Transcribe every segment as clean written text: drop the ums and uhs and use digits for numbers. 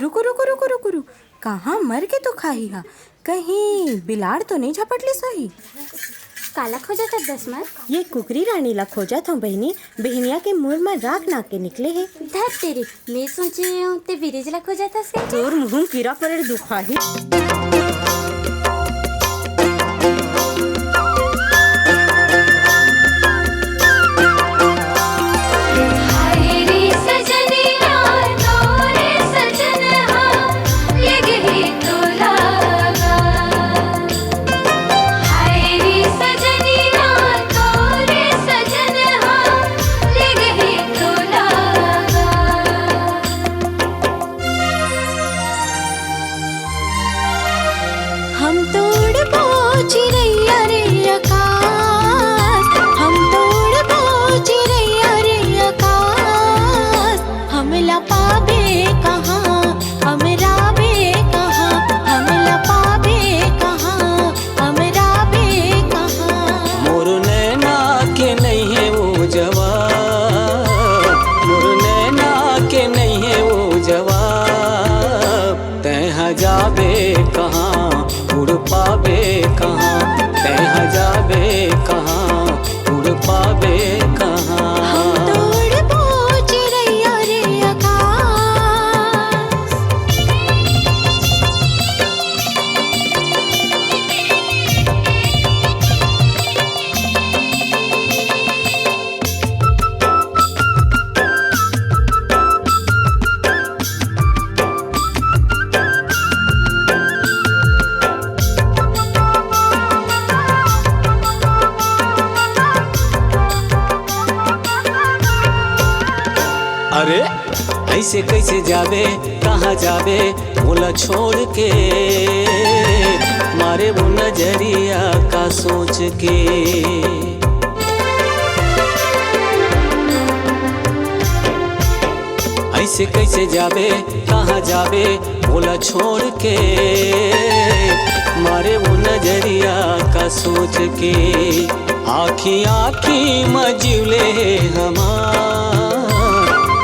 रुको रुको रुको रुको रुको, कहाँ मर के तो खाही हा, कहीं बिलाड़ तो नहीं झपट ली सही। काला खोजत है दसमत? ये कुकरी रानी ला खोजत हूँ बहनी, बहनिया के मुँह में राख ना के निकले है। धर तेरी, मैं सोचे ते बिरिज ला खोजत है। तोर मुँह कीड़ा पड़े दुखाही। हम तोड़ पहुँची रैया रे आकाश, हम तोड़ पहुँची रैया रे आकाश। हमला पाबे कहाँ, हमरा बे कहाँ, हमला पाबे कहाँ, हमरा बे कहाँ। मोर नैना के नहीं है वो जवाब, मोर नैना के नहीं है वो जवाब। तैं जाबे कहाँ, उड़ पाबे कहाँ, तैं जाबे कहाँ, उड़ पाबे कहाँ। हम तोड़ पहुँची रैया रे आकाश। अरे ऐसे कैसे जाबे, कहाँ जाबे बोला छोड़ के, मारे वो नजरिया का सोच के। ऐसे कैसे जाबे, कहाँ जाबे बोला छोड़ के, मारे वो नजरिया का सोच के। आँखी आँखी मजिवले हमार,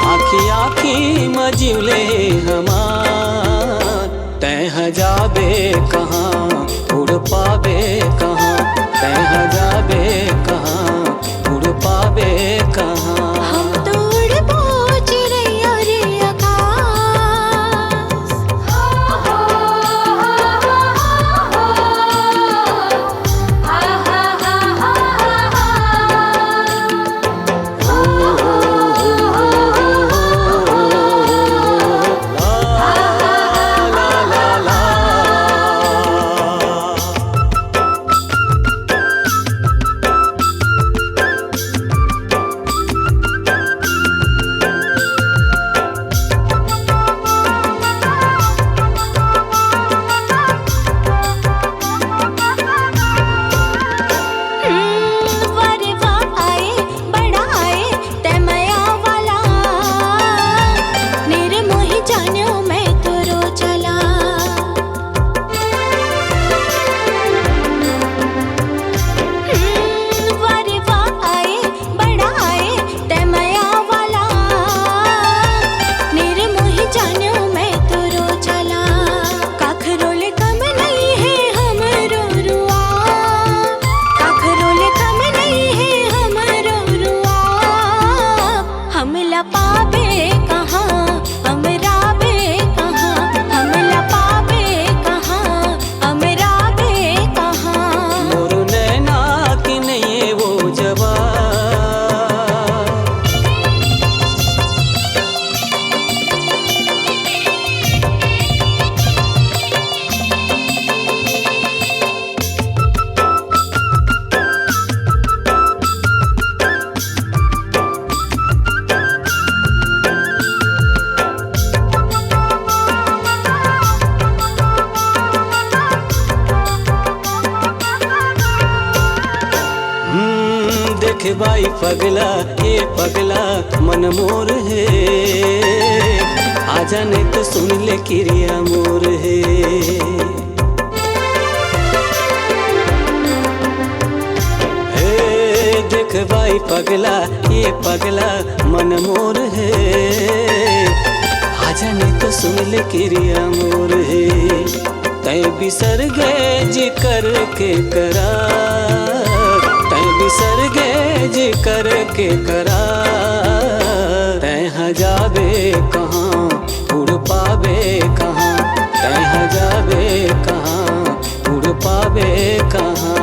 आँखी आँखी मजिवले हमार। तैं जाबे कहाँ, उड़ पाबे कहाँ, तैं जाबे कहाँ, उड़ पाबे कहाँ। हम तोड़ पहुँची रैया रे आकाश। देखे बाई पगला, ये पगला मन मोर है, आजा नहीं तो सुन ले किरिया मोर है। देख बाई पगला, ये पगला मन मोर है, आजा नहीं तो सुन ले क्रिया मोर है, तै बिसर गए जी कर के करार, तै बिसर गए जी कर के करार। तै जाबे कहाँ उड़ पावे कहाँ, तै जाबे कहाँ उड़ पावे कहाँ।